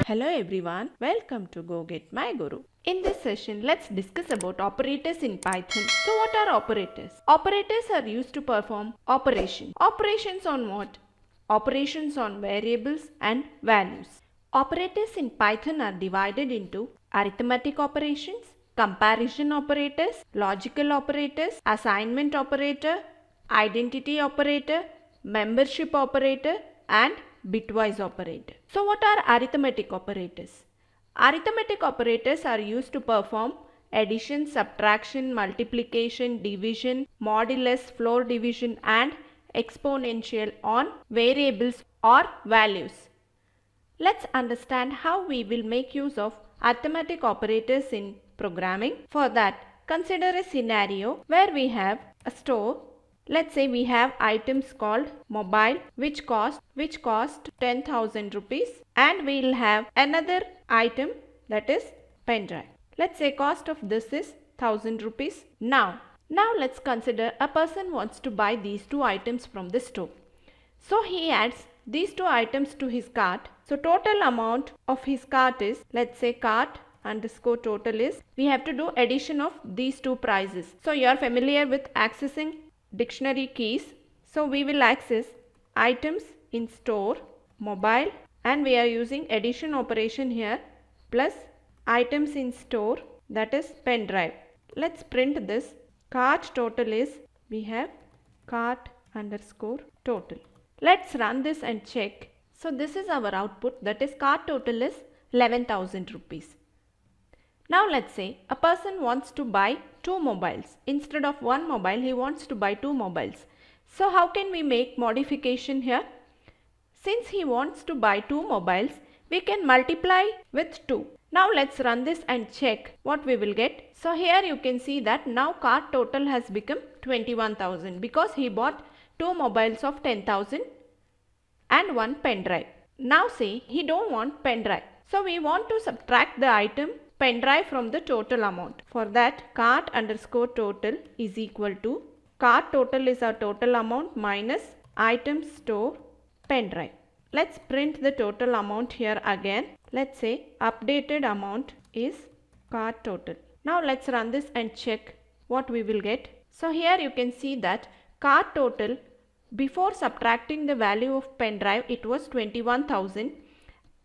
Hello everyone, welcome to Go Get My Guru. In this session, let's discuss about operators in Python. So what are operators? Operators are used to perform operations. Operations on what? Operations on variables and values. Operators in Python are divided into arithmetic operations, comparison operators, logical operators, assignment operator, identity operator, membership operator, and bitwise operator. So what are arithmetic operators? Arithmetic operators are used to perform addition, subtraction, multiplication, division, modulus, floor division and exponential on variables or values. Let's understand how we will make use of arithmetic operators in programming. For that, consider a scenario where we have a store. Let's say we have items called mobile which cost 10,000 rupees, and we will have another item that is pen drive. Let's say cost of this is 1,000 rupees. Now let's consider a person wants to buy these two items from the store. So he adds these two items to his cart. So total amount of his cart is, let's say cart underscore total is, we have to do addition of these two prices. So you are familiar with accessing dictionary keys. So we will access items in store, mobile, and we are using addition operation here, plus items in store, that is pen drive. Let's print this. Cart total is, we have cart underscore total. Let's run this and check. So this is our output, that is cart total is 11,000 rupees. Now let's say a person wants to buy two mobiles. Instead of one mobile, he wants to buy two mobiles. So how can we make modification here? Since he wants to buy two mobiles, we can multiply with 2. Now let's run this and check what we will get. So here you can see that now cart total has become 21,000 because he bought two mobiles of 10,000 and one pen drive. Now say he don't want pen drive. So we want to subtract the item pen drive from the total amount. For that, cart underscore total is equal to, cart total is our total amount minus item store pen drive. Let's print the total amount here again. Let's say updated amount is cart total. Now let's run this and check what we will get. So here you can see that cart total before subtracting the value of pen drive, it was 21,000,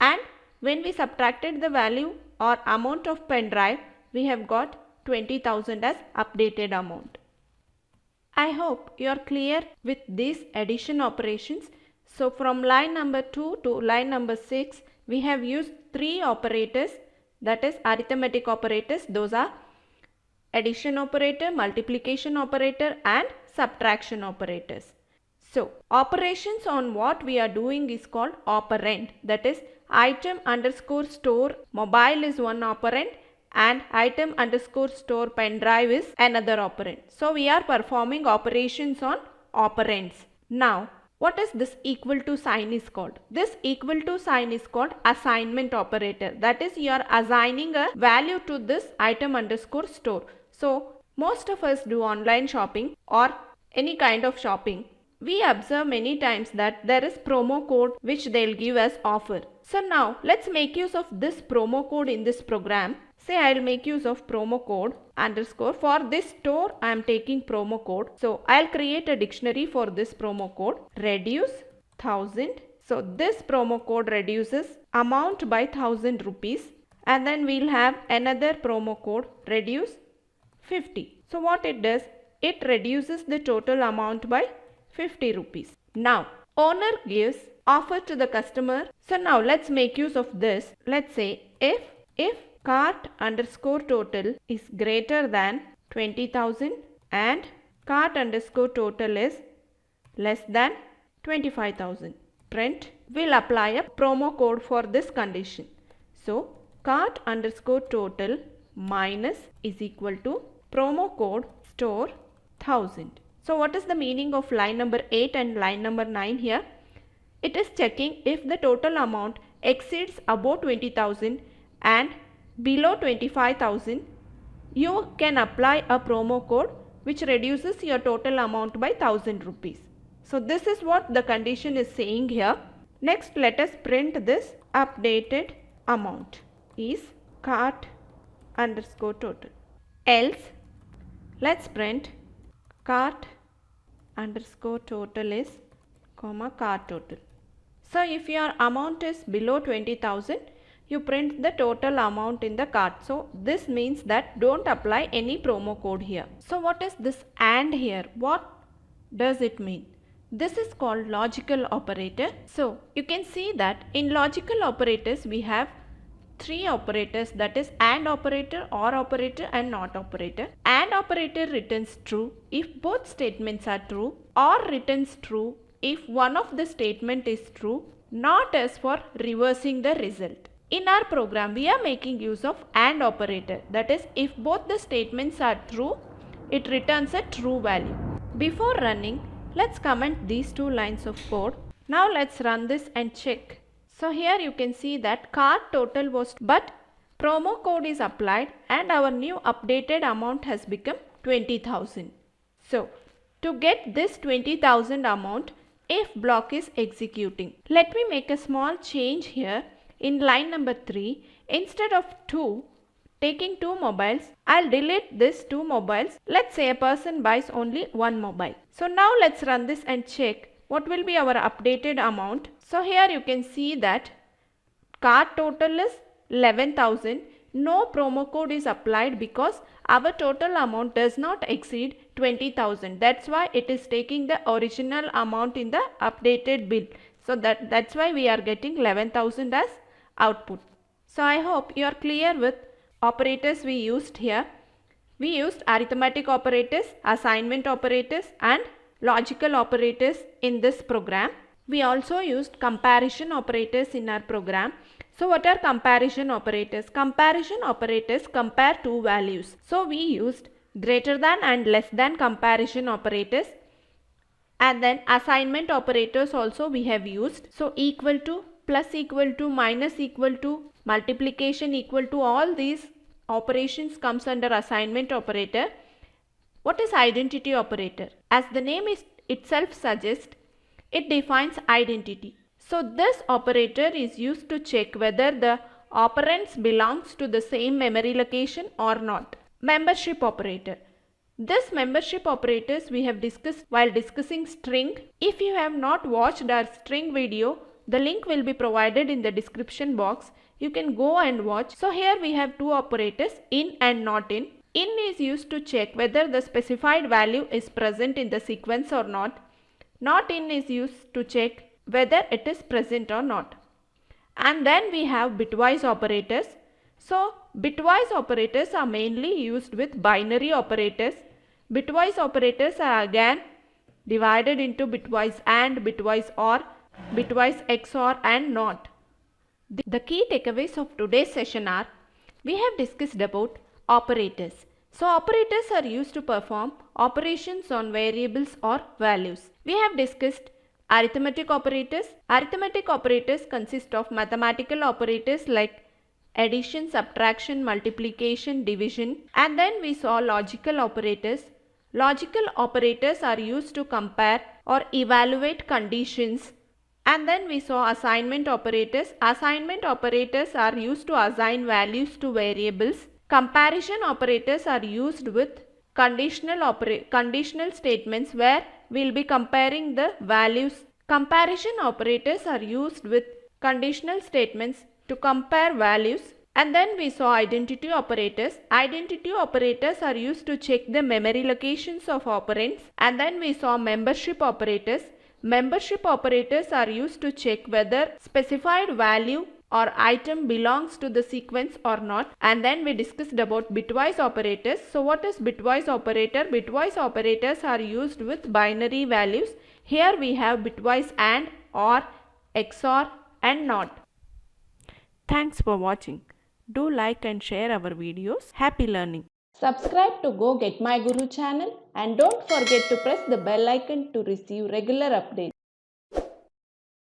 and when we subtracted the value or amount of pen drive, we have got 20,000 as updated amount. I hope you are clear with these addition operations. So from line number 2 to line number 6, we have used three operators, that is arithmetic operators. Those are addition operator, multiplication operator and subtraction operators. So operations on what we are doing is called operand, that is item underscore store mobile is one operand and item underscore store pen drive is another operand. So we are performing operations on operands. Now what is this equal to sign is called? This equal to sign is called assignment operator, that is you are assigning a value to this item underscore store. So most of us do online shopping or any kind of shopping. We observe many times that there is promo code which they'll give as offer. So now let's make use of this promo code in this program. Say I'll make use of promo code underscore. For this store I am taking promo code. So I'll create a dictionary for this promo code. Reduce 1,000. So this promo code reduces amount by 1,000 rupees. And then we'll have another promo code, reduce 50. So what it does, it reduces the total amount by 50 rupees. Now owner gives offer to the customer. So now let's make use of this. Let's say if cart underscore total is greater than 20,000 and cart underscore total is less than 25,000, print, will apply a promo code for this condition. So cart underscore total minus is equal to promo code store 1,000. So what is the meaning of line number 8 and line number 9 here? It is checking if the total amount exceeds above 20,000 and below 25,000, you can apply a promo code which reduces your total amount by 1,000 rupees. So this is what the condition is saying here. Next let us print this updated amount is cart underscore total. Else, let's print cart underscore total is comma cart total. So if your amount is below 20,000, you print the total amount in the cart. So this means that don't apply any promo code here. So what is this AND here? What does it mean? This is called logical operator. So you can see that in logical operators we have three operators, that is AND operator, OR operator and NOT operator. AND operator returns true if both statements are true, OR returns true if one of the statement is true, NOT as for reversing the result. In our program we are making use of AND operator, that is if both the statements are true, it returns a true value. Before running, let's comment these two lines of code. Now let's run this and check. So here you can see that cart total was, but promo code is applied and our new updated amount has become 20,000. So to get this 20,000 amount, if block is executing. Let me make a small change here. In line number 3, instead of 2, taking 2 mobiles, I'll delete this 2 mobiles. Let's say a person buys only 1 mobile. So now let's run this and check what will be our updated amount. So here you can see that cart total is 11,000. No promo code is applied because our total amount does not exceed 20,000. That's why it is taking the original amount in the updated bill. So that's why we are getting 11,000 as output. So I hope you are clear with operators we used here. We used arithmetic operators, assignment operators and logical operators in this program. We also used comparison operators in our program. So what are comparison operators? Comparison operators compare two values. So we used greater than and less than comparison operators. And then assignment operators also we have used. So equal to, plus equal to, minus equal to, multiplication equal to, all these operations comes under assignment operator. What is identity operator? As the name itself suggests, it defines identity. So this operator is used to check whether the operands belongs to the same memory location or not. Membership operator. This membership operators we have discussed while discussing string. If you have not watched our string video, the link will be provided in the description box. You can go and watch. So here we have two operators, in and not in. In is used to check whether the specified value is present in the sequence or not. Not in is used to check whether it is present or not. And then we have bitwise operators. So bitwise operators are mainly used with binary operators. Bitwise operators are again divided into bitwise AND, bitwise OR, bitwise XOR and NOT. The key takeaways of today's session are, we have discussed about operators. So operators are used to perform operations on variables or values. We have discussed arithmetic operators. Arithmetic operators consist of mathematical operators like addition, subtraction, multiplication, division. And then we saw logical operators. Logical operators are used to compare or evaluate conditions. And then we saw assignment operators. Assignment operators are used to assign values to variables. Comparison operators are used with conditional statements where we will be comparing the values. Comparison operators are used with conditional statements to compare values. And then we saw identity operators. Identity operators are used to check the memory locations of operands. And then we saw membership operators. Membership operators are used to check whether specified value or item belongs to the sequence or not. And then we discussed about bitwise operators. So what is bitwise operator? Bitwise operators are used with binary values. Here we have bitwise AND, OR, XOR and NOT. Thanks for watching. Do like and share our videos. Happy learning. Subscribe to Go Get My Guru channel and don't forget to press the bell icon to receive regular updates.